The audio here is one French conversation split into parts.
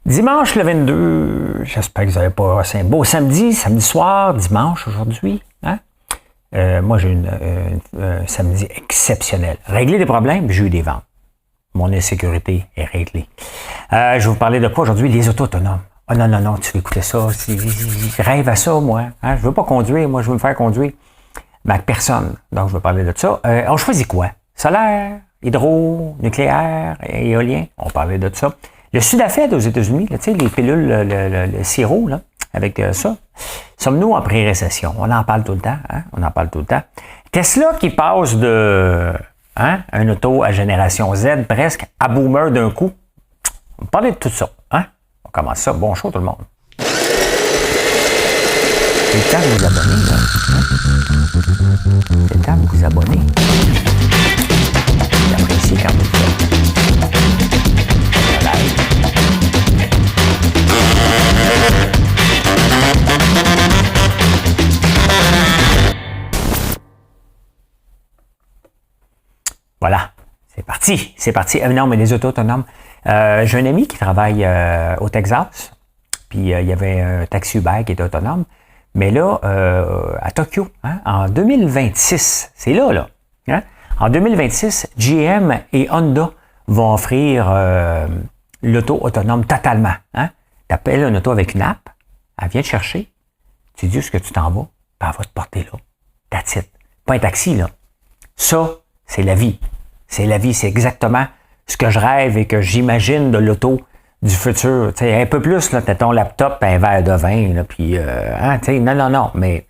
Dimanche le 22, j'espère que vous avez passé un beau samedi soir, dimanche aujourd'hui. Hein? Moi, j'ai un samedi exceptionnel. Régler des problèmes, j'ai eu des ventes. Mon insécurité est réglée. Je vais vous parler de quoi aujourd'hui? Les autos autonomes. Oh non, tu veux écouter ça? Je rêve à ça, moi. Hein? Je veux pas conduire, moi, je veux me faire conduire. Mais avec personne. Donc, je vais parler de ça. On choisit quoi? Solaire, hydro, nucléaire, éolien? On parlait de ça. Le Sudafed aux États-Unis, là, tu sais, les pilules, le sirop, là, avec ça. Sommes-nous en pré-récession? On en parle tout le temps, hein? On en parle tout le temps. Tesla qui passe de un auto à génération Z presque à boomer d'un coup. On va parler de tout ça, hein? On commence ça. Bon show tout le monde. C'est le temps de vous abonner, là. Hein? C'est le temps de vous abonner. J'apprécie quand vous le faites. Voilà, c'est parti. Non, mais les autos autonomes. J'ai un ami qui travaille au Texas, puis il y avait un taxi Uber qui était autonome. Mais là, à Tokyo, hein, en 2026, c'est là. Hein, en 2026, GM et Honda vont offrir l'auto autonome totalement. Hein. Tu appelles une auto avec une app, elle vient te chercher, tu dis où est-ce que tu t'en vas, puis elle va te porter là. That's it. Pas un taxi, là. Ça, c'est la vie. C'est la vie, c'est exactement ce que je rêve et que j'imagine de l'auto du futur. T'sais, un peu plus, là, t'as ton laptop et un verre de vin, là, puis, non, mais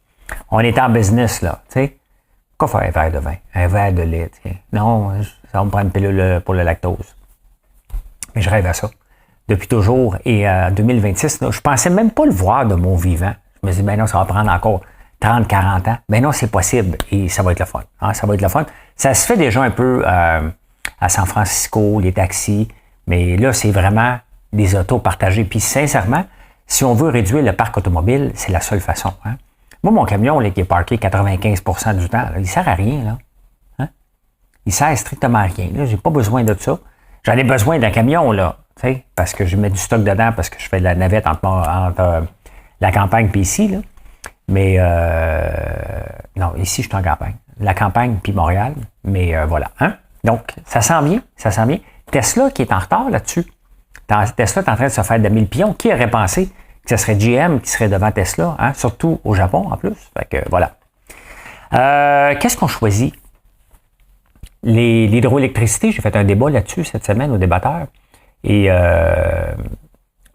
on est en business, là, tu sais. Pourquoi faire un verre de vin? Un verre de lait, t'sais. Non, ça va me prendre une pilule pour le lactose. Mais je rêve à ça. Depuis toujours. Et en 2026, là, je pensais même pas le voir de mon vivant. Je me dis, ben non, ça va prendre encore 30, 40 ans. Ben non, c'est possible. Et ça va être le fun. Hein, ça va être le fun. Ça se fait déjà un peu à San Francisco, les taxis. Mais là, c'est vraiment des autos partagées. Puis sincèrement, si on veut réduire le parc automobile, c'est la seule façon. Hein. Moi, mon camion là, qui est parké 95% du temps, là, il sert à rien. Là. Hein? Il sert strictement à rien. Là. J'ai pas besoin de ça. J'en ai besoin d'un camion, là, parce que je mets du stock dedans, parce que je fais de la navette entre la campagne et ici. Là. Mais non, ici, je suis en campagne. La campagne puis Montréal. Mais voilà. Hein? Donc, ça sent bien. Tesla qui est en retard là-dessus. Tesla est en train de se faire de 1000 pions. Qui aurait pensé que ce serait GM qui serait devant Tesla, hein? Surtout au Japon en plus. Fait que voilà. Qu'est-ce qu'on choisit? L'hydroélectricité, j'ai fait un débat là-dessus cette semaine au débatteur. Et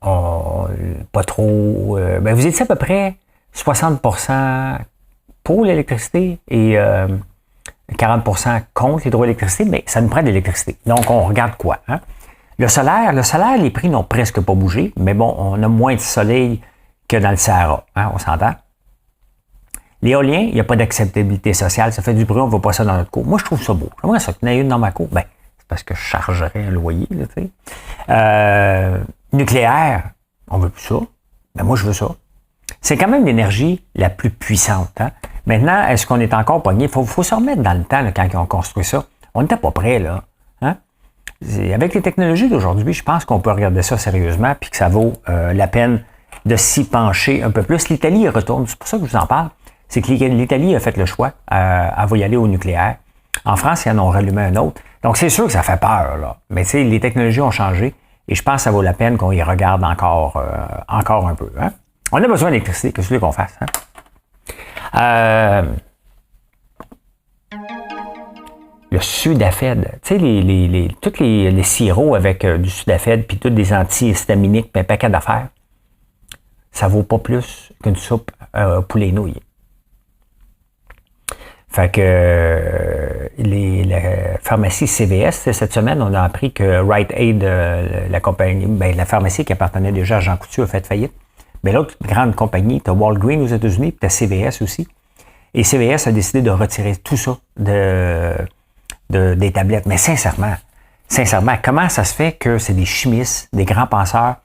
pas trop. Vous étiez à peu près 60% pour l'électricité et 40% contre l'hydroélectricité, mais ça nous prend de l'électricité. Donc, on regarde quoi? Hein? Le solaire, les prix n'ont presque pas bougé, mais bon, on a moins de soleil que dans le Sahara. Hein? On s'entend? L'éolien, il n'y a pas d'acceptabilité sociale. Ça fait du bruit, on ne voit pas ça dans notre cour. Moi, je trouve ça beau. J'aimerais ça qu'il y en ait une dans ma cour. Ben, c'est parce que je chargerais un loyer. Là, tu sais. Nucléaire, on veut plus ça. Ben, moi, je veux ça. C'est quand même l'énergie la plus puissante. Hein? Maintenant, est-ce qu'on est encore pogné? Il faut se remettre dans le temps là, quand on construit ça. On n'était pas prêt, là. Hein? Avec les technologies d'aujourd'hui, je pense qu'on peut regarder ça sérieusement puis que ça vaut la peine de s'y pencher un peu plus. L'Italie y retourne. C'est pour ça que je vous en parle. C'est que l'Italie a fait le choix à y aller au nucléaire. En France, ils en ont rallumé un autre. Donc, c'est sûr que ça fait peur, là. Mais tu sais, les technologies ont changé et je pense que ça vaut la peine qu'on y regarde encore un peu. Hein? On a besoin d'électricité. Qu'est-ce que tu veux qu'on fasse? Hein? Le Sudafed. Tu sais, tous les sirops avec du Sudafed puis tous des antihistaminiques puis un paquet d'affaires, ça vaut pas plus qu'une soupe poulet nouilles. Fait que la pharmacie CVS, cette semaine, on a appris que Rite Aid, la compagnie, la pharmacie qui appartenait déjà à Jean Coutu a fait faillite. Mais l'autre grande compagnie, tu as Walgreens aux États-Unis, puis tu as CVS aussi. Et CVS a décidé de retirer tout ça des tablettes. Mais sincèrement, comment ça se fait que c'est des chimistes, des grands penseurs?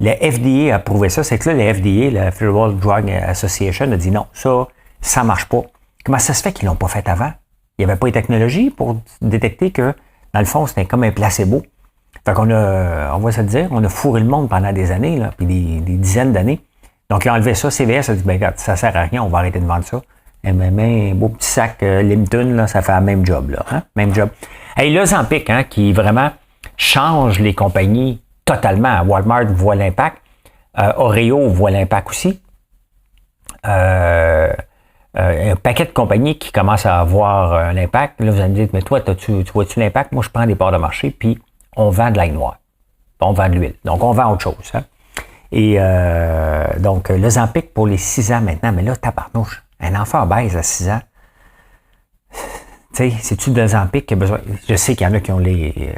Le FDA a prouvé ça. C'est que là, le FDA, la Federal Drug Association, a dit non, ça marche pas. Comment ça se fait qu'ils l'ont pas fait avant? Il n'y avait pas de technologie pour détecter que, dans le fond, c'était comme un placebo. Fait qu'on a, on va se le dire, on a fourré le monde pendant des années, là, puis des dizaines d'années. Donc, ils ont enlevé ça. CVS a dit, ben, regarde, ça sert à rien, on va arrêter de vendre ça. Et un beau petit sac Limpton, là, ça fait le même job, là. Hein? Même job. Hey, le Ozempic, hein, qui vraiment change les compagnies totalement. Walmart voit l'impact. Oreo voit l'impact aussi. Un paquet de compagnies qui commencent à avoir l'impact. Là, vous allez me dire, mais toi, tu vois-tu l'impact? Moi, je prends des parts de marché, puis on vend de l'ail noire. On vend de l'huile. Donc, on vend autre chose. Hein? Et donc, le Ozempic pour les 6 ans maintenant, mais là, tabarnouche. Un enfant obèse à 6 ans. Tu sais, c'est-tu de l'Ozempic qui a besoin? Je sais qu'il y en a qui ont les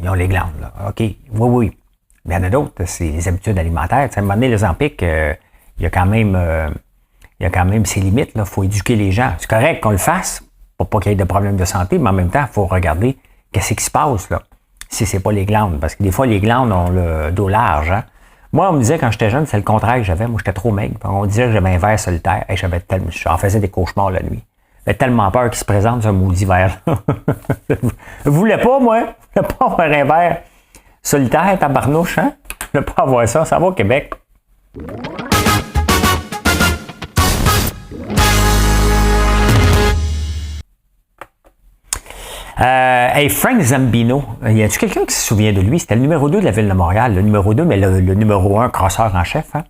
glandes, là. OK, oui. Mais il y en a d'autres, c'est les habitudes alimentaires. Tu sais, à un moment donné, l'Ozempic, il y a quand même ses limites. Il faut éduquer les gens. C'est correct qu'on le fasse pour pas qu'il y ait de problèmes de santé, mais en même temps, il faut regarder qu'est-ce qui se passe, là, si c'est pas les glandes. Parce que des fois, les glandes ont le dos large, hein. Moi, on me disait quand j'étais jeune, c'est le contraire que j'avais. Moi, j'étais trop maigre. On disait que j'avais un verre solitaire. Et j'en faisais des cauchemars la nuit. J'avais tellement peur qu'il se présente ce maudit verre. Je voulais pas, moi. Je voulais pas avoir un verre solitaire, tabarnouche, hein? Je voulais pas avoir ça. Ça va au Québec. Hey, Frank Zambino, y a-tu quelqu'un qui se souvient de lui? C'était le numéro 2 de la Ville de Montréal. Le numéro 2, mais le numéro 1, crosseur en chef, hein,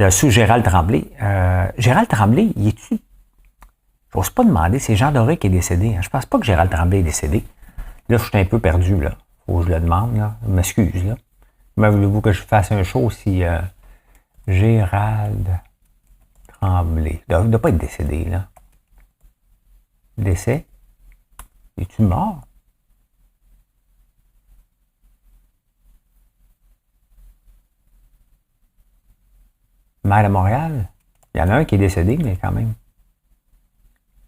sous Gérald Tremblay. Gérald Tremblay, il est-tu? J'ose pas demander, c'est Jean Doré qui est décédé. Hein. Je pense pas que Gérald Tremblay est décédé. Là, je suis un peu perdu, là. Faut que je le demande, là. Je m'excuse, là. Mais voulez-vous que je fasse un show si Gérald Tremblay. Il ne doit pas être décédé, là. Décès? Es-tu mort? Maire de Montréal? Il y en a un qui est décédé, mais quand même.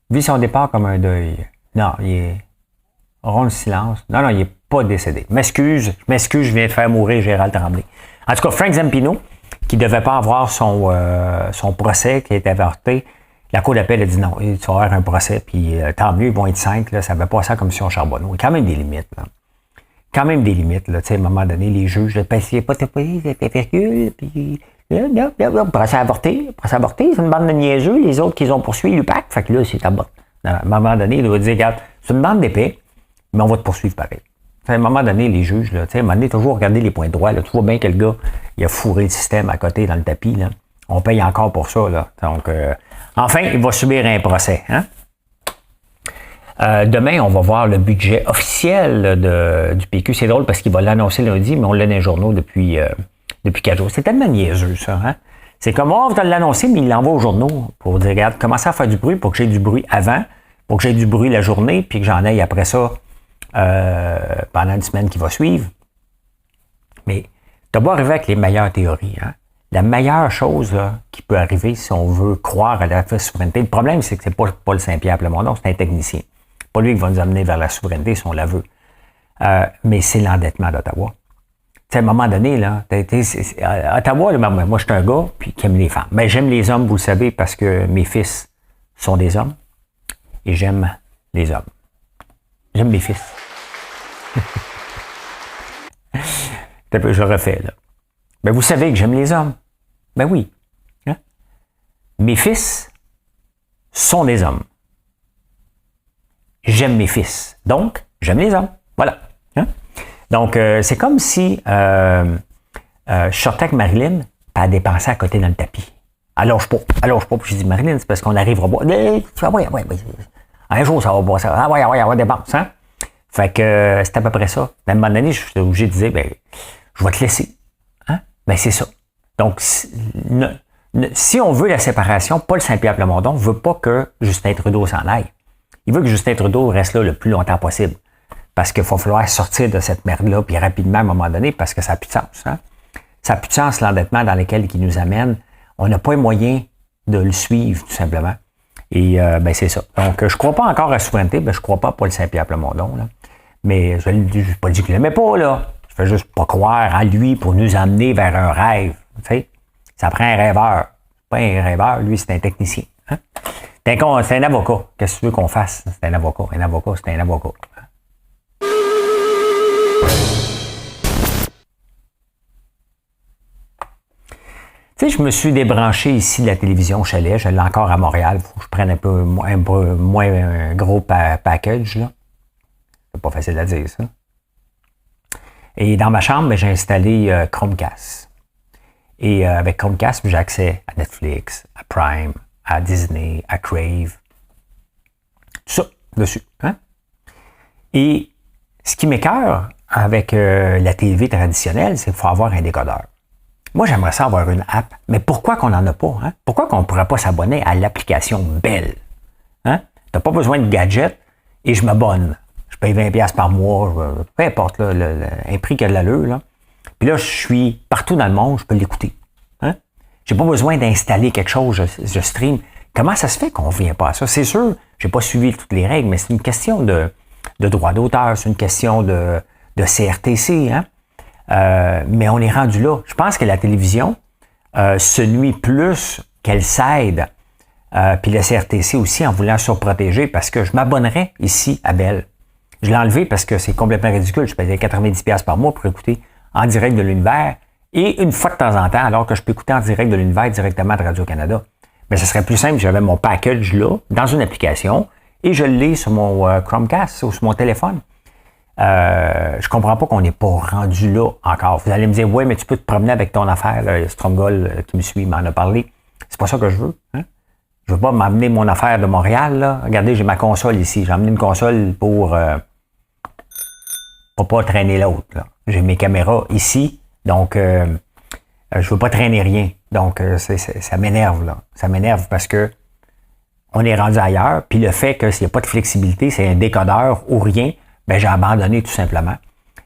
Vit son départ comme un deuil. Non, il est... Rond le silence. Non, il n'est pas décédé. Je m'excuse, je viens de faire mourir Gérald Tremblay. En tout cas, Frank Zampino, qui ne devait pas avoir son procès, qui a été avorté, la Cour d'appel a dit non, il va avoir un procès, puis tant mieux, ils vont être 5, là, ça ne va pas ça à la commission Charbonneau. Il y a quand même des limites, là. Quand même des limites, là. Tu sais, à un moment donné, les juges, il n'y a pas de virgule, puis procès avorté, c'est une bande de niaiseux, les autres qu'ils ont poursuivi l'UPAC, fait que là, c'est avorté. À un moment donné, il doit dire, regarde, c'est une bande d'épais, mais on va te poursuivre pareil. À un moment donné, les juges, là, tu sais, à un moment donné, toujours regarder les points droits, là. Tu vois bien que le gars, il a fourré le système à côté dans le tapis, là. On paye encore pour ça, là. Donc, enfin, il va subir un procès, hein? Demain, on va voir le budget officiel du PQ. C'est drôle parce qu'il va l'annoncer lundi, mais on l'a dans les journaux depuis 4 jours. C'est tellement niaiseux, ça, hein? C'est comme, on va l'annoncer, mais il l'envoie aux journaux pour dire, regarde, commencez à faire du bruit pour que j'ai du bruit avant, pour que j'ai du bruit la journée, puis que j'en aille après ça pendant une semaine qui va suivre. Mais tu vas arriver avec les meilleures théories, hein? La meilleure chose là, qui peut arriver si on veut croire à la souveraineté, le problème, c'est que c'est pas Paul Saint-Pierre Plamondon, c'est un technicien. Pas lui qui va nous amener vers la souveraineté si on la veut. Mais c'est l'endettement d'Ottawa. Tu sais, à un moment donné, là, à Ottawa, là, moi, je suis un gars puis qui aime les femmes. Ben, j'aime les hommes, vous le savez, parce que mes fils sont des hommes et j'aime les hommes. J'aime mes fils. Je le refais, là. Ben, vous savez que j'aime les hommes. Ben oui. Hein? Mes fils sont des hommes. J'aime mes fils. Donc, j'aime les hommes. Voilà. Hein? Donc, c'est comme si je sortais avec Marilyn, puis elle dépensait à côté dans le tapis. Alors, je pas. Puis je dis, Marilyn, c'est parce qu'on arrivera pas. Oui. Un jour, ça va passer. On va dépenser. Hein? Fait que c'est à peu près ça. À un moment donné, je suis obligé de dire, ben, je vais te laisser. Hein? Ben, c'est ça. Donc, si on veut la séparation, Paul Saint-Pierre Plamondon ne veut pas que Justin Trudeau s'en aille. Il veut que Justin Trudeau reste là le plus longtemps possible. Parce qu'il va falloir sortir de cette merde-là, puis rapidement à un moment donné, parce que ça n'a plus de sens. Hein? Ça n'a plus de sens, l'endettement dans lequel il nous amène. On n'a pas les moyens de le suivre, tout simplement. Et ben c'est ça. Donc, je ne crois pas encore à la souveraineté, ben, je ne crois pas à Paul Saint-Pierre Plamondon. Là. Mais je ne vais pas dire que je ne l'aimais pas, là. Je fais juste pas croire à lui pour nous amener vers un rêve. Tu sais? Ça prend un rêveur. Pas un rêveur, lui, c'est un technicien. Hein? C'est un avocat. Qu'est-ce que tu veux qu'on fasse? C'est un avocat. Un avocat, c'est un avocat. Tu sais, je me suis débranché ici de la télévision chalet. Je l'ai encore à Montréal. Faut que je prenne un peu moins un gros package, là. C'est pas facile à dire, ça. Et dans ma chambre, ben, j'ai installé Chromecast. Et avec Chromecast, j'ai accès à Netflix, à Prime, à Disney, à Crave. Tout ça dessus. Hein? Et ce qui m'écoeure avec la TV traditionnelle, c'est qu'il faut avoir un décodeur. Moi, j'aimerais ça avoir une app, mais pourquoi qu'on n'en a pas? Hein? Pourquoi qu'on ne pourrait pas s'abonner à l'application Bell? Hein? Tu n'as pas besoin de gadget et je m'abonne. Je paye 20$ par mois, peu importe, là, un prix qui a de l'allure. Là. Puis là, je suis partout dans le monde, je peux l'écouter. Hein? J'ai pas besoin d'installer quelque chose, je stream. Comment ça se fait qu'on ne vient pas à ça? C'est sûr, je n'ai pas suivi toutes les règles, mais c'est une question de droit d'auteur, c'est une question de CRTC. Hein? Mais on est rendu là. Je pense que la télévision se nuit plus qu'elle s'aide. Puis le CRTC aussi en voulant surprotéger parce que je m'abonnerais ici à Bell. Je l'ai enlevé parce que c'est complètement ridicule. Je payais 90$ par mois pour écouter en direct de l'univers et une fois de temps en temps, alors que je peux écouter en direct de l'univers directement de Radio-Canada. Mais ce serait plus simple si j'avais mon package là, dans une application, et je l'ai sur mon Chromecast ou sur mon téléphone. Je comprends pas qu'on n'est pas rendu là encore. Vous allez me dire, oui, mais tu peux te promener avec ton affaire. Là, Stromgol qui me suit m'en a parlé. C'est pas ça que je veux. Hein? Je veux pas m'amener mon affaire de Montréal. Là. Regardez, j'ai ma console ici. J'ai amené une console pour pas traîner l'autre. Là. J'ai mes caméras ici. Donc, je veux pas traîner rien. Donc, ça m'énerve. Là. Ça m'énerve parce que on est rendu ailleurs. Puis le fait que s'il n'y a pas de flexibilité, c'est un décodeur ou rien, ben j'ai abandonné tout simplement.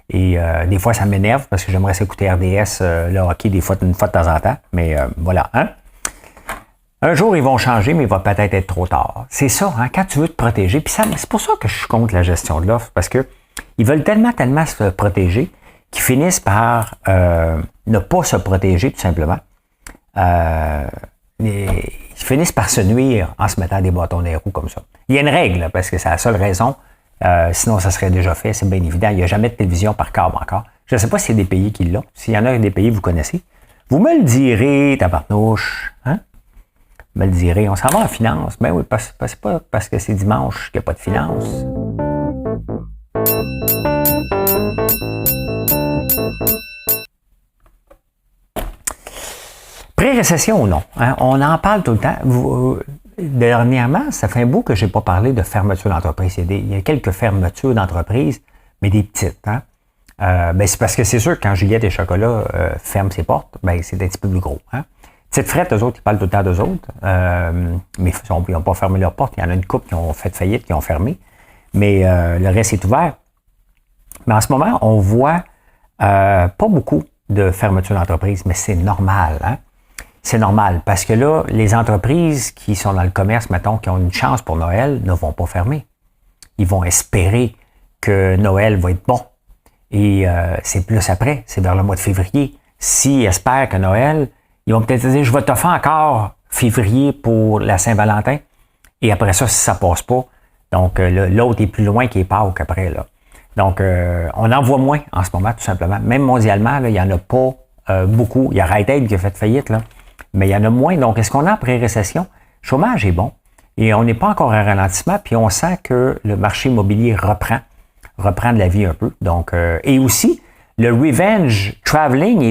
Et des fois, ça m'énerve parce que j'aimerais s'écouter RDS, le hockey, une fois de temps en temps. Mais voilà. Hein? Un jour, ils vont changer, mais il va peut-être être trop tard. C'est ça, hein? Quand tu veux te protéger. Puis c'est pour ça que je suis contre la gestion de l'offre, parce que ils veulent tellement se protéger qu'ils finissent par ne pas se protéger, tout simplement. Ils finissent par se nuire en se mettant des bâtons dans les roues comme ça. Il y a une règle, parce que c'est la seule raison. Sinon, ça serait déjà fait, c'est bien évident. Il n'y a jamais de télévision par câble encore. Je ne sais pas s'il y a des pays qui l'ont. S'il y en a des pays, vous connaissez. Vous me le direz, tabarnouche. Hein? Me le direz. On s'en va en finance. Ben oui, c'est pas parce que c'est dimanche qu'il n'y a pas de finance. Pré-récession ou non? Hein? On en parle tout le temps. Dernièrement, ça fait un bout que je n'ai pas parlé de fermeture d'entreprise. Il y a quelques fermetures d'entreprise, mais des petites. Hein? Ben c'est parce que c'est sûr que quand Juliette et Chocolat ferment ses portes, ben c'est un petit peu plus gros. Hein? Petite Frette, eux autres, ils parlent tout le temps d'eux autres, mais ils n'ont pas fermé leurs portes. Il y en a une couple qui ont fait faillite, qui ont fermé, mais le reste est ouvert. Mais en ce moment, on voit pas beaucoup de fermeture d'entreprise, mais c'est normal. Hein? C'est normal, parce que là, les entreprises qui sont dans le commerce, mettons, qui ont une chance pour Noël, ne vont pas fermer. Ils vont espérer que Noël va être bon. Et c'est plus après, c'est vers le mois de février. S'ils espèrent que Noël, ils vont peut-être dire, je vais t'offrir encore février pour la Saint-Valentin. Et après ça, si ça passe pas, donc l'autre est plus loin qu'il est Pâques après. Là. Donc, on en voit moins en ce moment, tout simplement. Même mondialement, là, il n'y en a pas beaucoup. Il y a Rite Aid qui a fait faillite, là. Mais il y en a moins. Donc, est-ce qu'on est en pré-récession? Le chômage est bon. Et on n'est pas encore en ralentissement. Puis, on sent que le marché immobilier reprend de la vie un peu. Donc, et aussi, le revenge traveling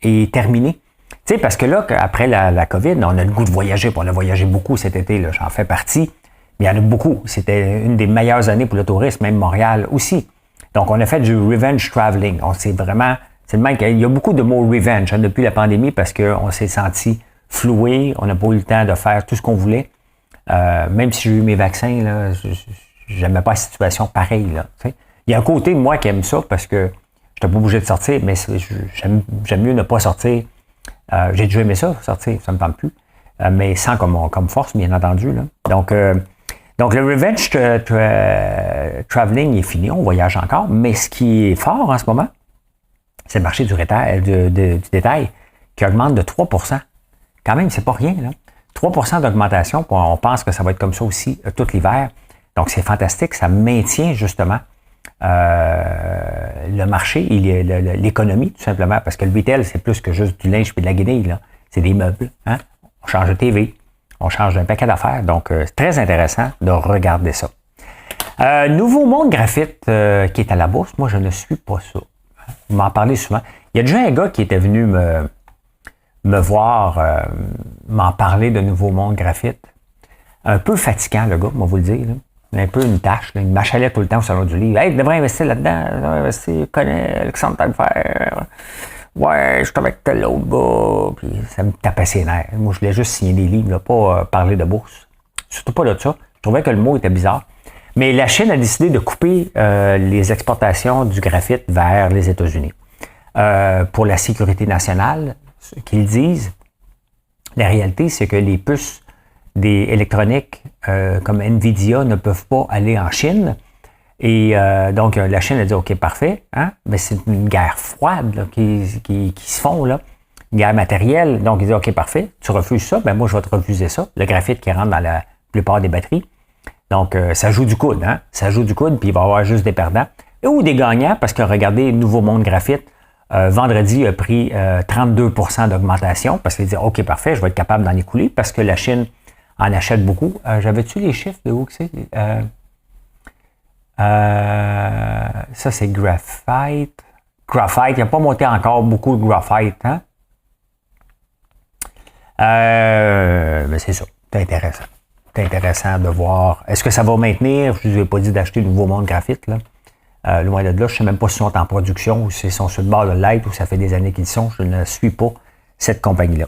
est terminé. Tu sais, parce que là, après la COVID, on a le goût de voyager. Puis on a voyagé beaucoup cet été. Là, j'en fais partie. Mais il y en a beaucoup. C'était une des meilleures années pour le tourisme, même Montréal aussi. Donc, on a fait du revenge traveling. On s'est vraiment... C'est le même qu'il y a beaucoup de mots revenge hein, depuis la pandémie parce qu'on s'est senti floué, on n'a pas eu le temps de faire tout ce qu'on voulait. Même si j'ai eu mes vaccins, là, j'aimais pas la situation pareille. Là, tu sais. Il y a un côté de moi qui aime ça parce que je n'étais pas obligé de sortir, mais j'aime mieux ne pas sortir. J'ai déjà aimé ça, sortir, ça ne me tente plus. Mais sans comme force, bien entendu. Là. Donc le revenge traveling est fini, on voyage encore, mais ce qui est fort en ce moment, c'est le marché du détail qui augmente de 3%. Quand même, c'est pas rien. Là. 3% d'augmentation, on pense que ça va être comme ça aussi tout l'hiver. Donc, c'est fantastique. Ça maintient justement le marché, l'économie, tout simplement, parce que le retail, c'est plus que juste du linge et de la guenille, là. C'est des meubles. Hein? On change de TV, on change d'un paquet d'affaires. Donc, c'est très intéressant de regarder ça. Nouveau Monde Graphite qui est à la bourse, moi, je ne suis pas ça. Vous m'en parlez souvent. Il y a déjà un gars qui était venu me voir, m'en parler de Nouveau Monde Graphite. Un peu fatigant, le gars, moi vous le dire. Là. Un peu une tâche. Là. Il m'achalait tout le temps au salon du livre. Hey, tu devrais investir là-dedans. Tu devrais investir, connais Alexandre Taillefer. Ouais, je suis avec tel autre gars. Puis ça me tapait ses nerfs. Moi, je voulais juste signer des livres, là, pas parler de bourse. Surtout pas de ça. Je trouvais que le mot était bizarre. Mais la Chine a décidé de couper les exportations du graphite vers les États-Unis. Pour la sécurité nationale, ce qu'ils disent, la réalité, c'est que les puces des électroniques comme Nvidia ne peuvent pas aller en Chine. Et donc, la Chine a dit, OK, parfait. Hein? Mais c'est une guerre froide là, qui se font, là. Une guerre matérielle. Donc, ils disent, OK, parfait. Tu refuses ça? Ben moi, je vais te refuser ça. Le graphite qui rentre dans la plupart des batteries. Donc, ça joue du coude. Hein? Ça joue du coude, puis il va y avoir juste des perdants. Ou des gagnants, parce que regardez, Nouveau Monde Graphite, vendredi a pris 32% d'augmentation, parce qu'il dit, OK, parfait, je vais être capable d'en écouler, parce que la Chine en achète beaucoup. J'avais-tu les chiffres de où que c'est? Ça, c'est Graphite. Graphite, il n'a pas monté encore beaucoup de Graphite. Hein? Mais c'est ça. C'est intéressant. C'est intéressant de voir. Est-ce que ça va maintenir? Je ne vous ai pas dit d'acheter le Nouveau Monde Graphite. Là. Loin de là, je ne sais même pas s'ils sont en production ou s'ils sont sur le bord de l'être ou ça fait des années qu'ils sont. Je ne suis pas cette compagnie-là.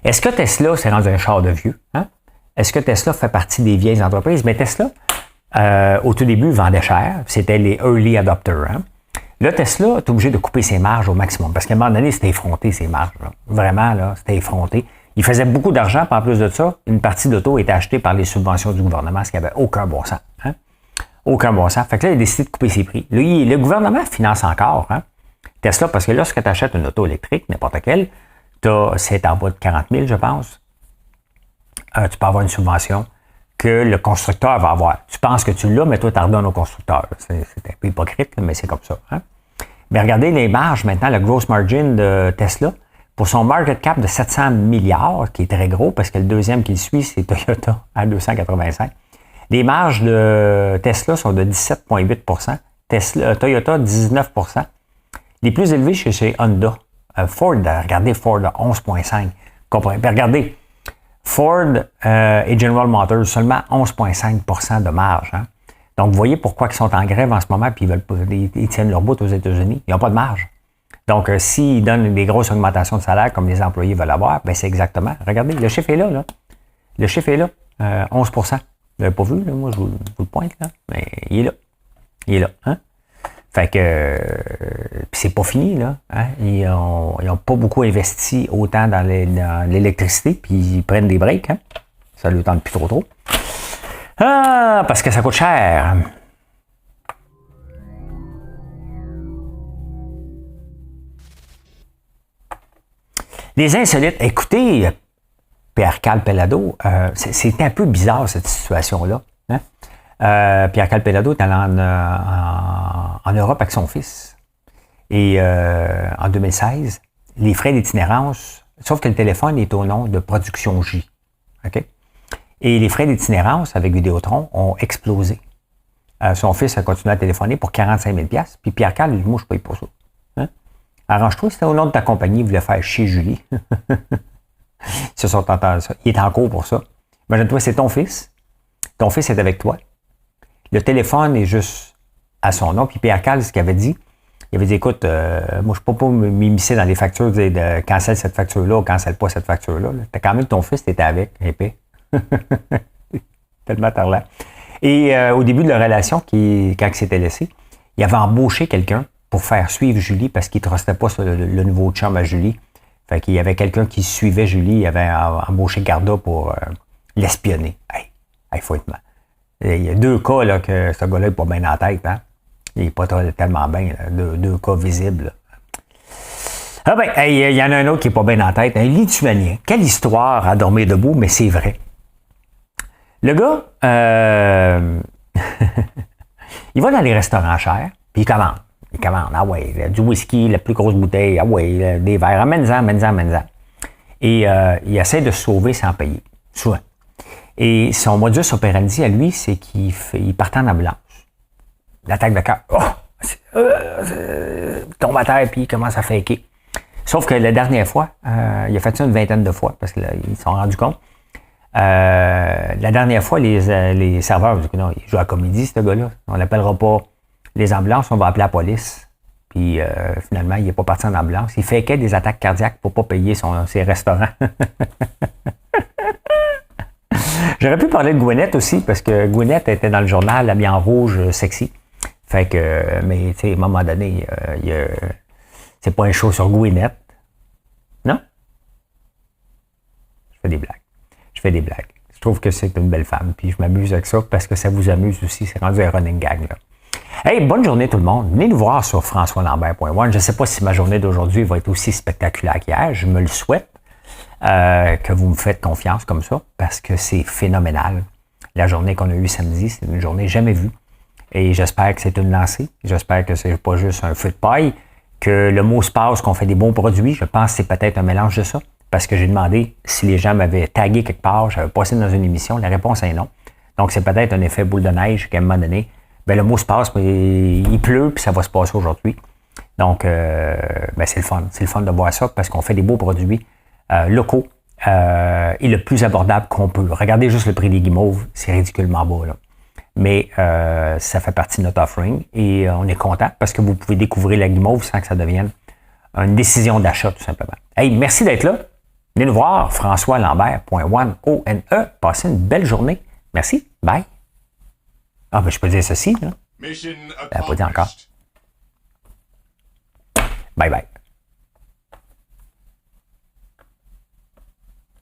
Est-ce que Tesla s'est rendu un char de vieux? Hein? Est-ce que Tesla fait partie des vieilles entreprises? Mais Tesla, au tout début, vendait cher. C'était les early adopters. Hein? Là, Tesla est obligé de couper ses marges au maximum. Parce qu'à un moment donné, c'était effronté, ses marges. Là. Vraiment, là, c'était effronté. Il faisait beaucoup d'argent, puis en plus de ça, une partie d'auto était achetée par les subventions du gouvernement, ce qui n'avait aucun bon sens. Hein? Aucun bon sens. Fait que là, il a décidé de couper ses prix. Là, le gouvernement finance encore hein, Tesla, parce que lorsque tu achètes une auto électrique, n'importe quelle, c'est en bas de 40 000, je pense. Tu peux avoir une subvention que le constructeur va avoir. Tu penses que tu l'as, mais toi, tu en redonnes au constructeur. C'est un peu hypocrite, mais c'est comme ça. Hein? Mais regardez les marges maintenant, le gross margin de Tesla, pour son market cap de 700 milliards, qui est très gros, parce que le deuxième qui le suit, c'est Toyota à 285. Les marges de Tesla sont de 17,8 Toyota, 19 Les plus élevés chez Honda. Ford, regardez Ford, 11,5 Regardez, Ford et General Motors, seulement 11,5 de marge. Hein? Donc, vous voyez pourquoi ils sont en grève en ce moment et ils tiennent leur bout aux États-Unis. Ils n'ont pas de marge. Donc, s'ils donnent des grosses augmentations de salaire comme les employés veulent avoir, ben c'est exactement. Regardez, le chiffre est là. Là. Le chiffre est là. 11 Vous l'avez pas vu, là? Moi, je vous le pointe, là. Mais il est là. Il est là. Hein? Fait que c'est pas fini, là. Hein? Ils ont pas beaucoup investi autant dans l'électricité, puis ils prennent des breaks. Hein? Ça ne le tente plus trop. Ah, parce que ça coûte cher. Les insolites, écoutez, Pierre-Carl Pellado, c'est un peu bizarre cette situation-là. Hein? Pierre-Carl Pellado est allé en Europe avec son fils. Et en 2016, les frais d'itinérance, sauf que le téléphone est au nom de Production J. OK? Et les frais d'itinérance avec Vidéotron ont explosé. Son fils a continué à téléphoner pour 45 000 $. Puis Pierre-Carl, lui dit, moi, je ne paye pas ça. Hein? Arrange-toi, c'était au nom de ta compagnie, il voulait faire chier Julie. Ils se sont entendus ça. Il est en cours pour ça. Imagine-toi, c'est ton fils. Ton fils est avec toi. Le téléphone est juste à son nom. Puis Pierre-Carl, ce qu'il avait dit, il avait dit, écoute, moi, je ne peux pas m'immiscer dans les factures, de cancelle cette facture-là ou cancelle pas cette facture-là. T'as quand même ton fils, t'étais avec, épais. Tellement parlant. Et au début de la relation, quand il s'était laissé, il avait embauché quelqu'un pour faire suivre Julie parce qu'il ne trustait pas sur le nouveau chum à Julie. Fait qu'il y avait quelqu'un qui suivait Julie, il avait embauché Garda pour l'espionner. Hey, faut être mal. Il y a 2 cas là, que ce gars-là n'est pas bien dans la tête. Hein? Il n'est pas tellement bien. Là. Deux cas visibles. Là. Ah ben, il y en a un autre qui n'est pas bien dans la tête. Un Lituanien. Quelle histoire à dormir debout, mais c'est vrai. Le gars, Il va dans les restaurants chers, puis il commande. Il commande, ah ouais, du whisky, la plus grosse bouteille, ah ouais, des verres, amène-en. Et il essaie de se sauver sans payer, souvent. Et son modus operandi à lui, c'est qu'il partait en ambulance. L'attaque de cœur, tombe à terre, puis il commence à faker. Sauf que la dernière fois, il a fait ça une vingtaine de fois, parce qu'ils se sont rendus compte. La dernière fois, les serveurs ont dit que non, il joue à la comédie, ce gars-là. On n'appellera pas les ambulances, on va appeler la police. Puis finalement, il n'est pas parti en ambulance. Il fakait des attaques cardiaques pour ne pas payer ses restaurants. J'aurais pu parler de Gwyneth aussi, parce que Gwyneth était dans le journal, habillée en rouge, sexy. Fait que, mais tu sais, à un moment donné, c'est pas un show sur Gwyneth. Non? Je fais des blagues. Je trouve que c'est une belle femme, puis je m'amuse avec ça, parce que ça vous amuse aussi. C'est rendu un running gag, là. Hey, bonne journée tout le monde. Venez nous voir sur françoislambert.one. Je ne sais pas si ma journée d'aujourd'hui va être aussi spectaculaire qu'hier. Je me le souhaite. Que vous me faites confiance comme ça, parce que c'est phénoménal. La journée qu'on a eue samedi, c'est une journée jamais vue. Et j'espère que c'est une lancée. J'espère que c'est pas juste un feu de paille, que le mot se passe, qu'on fait des bons produits. Je pense que c'est peut-être un mélange de ça, parce que j'ai demandé si les gens m'avaient tagué quelque part, j'avais passé dans une émission. La réponse est non. Donc, c'est peut-être un effet boule de neige qu'à un moment donné, ben, le mot se passe, mais il pleut, puis ça va se passer aujourd'hui. Donc, ben, c'est le fun. C'est le fun de voir ça, parce qu'on fait des beaux produits locaux et le plus abordable qu'on peut. Regardez juste le prix des guimauves, c'est ridiculement bas, là. Mais ça fait partie de notre offering et on est content parce que vous pouvez découvrir la guimauve sans que ça devienne une décision d'achat, tout simplement. Hey, merci d'être là. Venez nous voir, françoislambert.one, O-N-E. Passez une belle journée. Merci. Bye. Ah, ben, je peux dire ceci, là. Pas dit encore. Bye bye.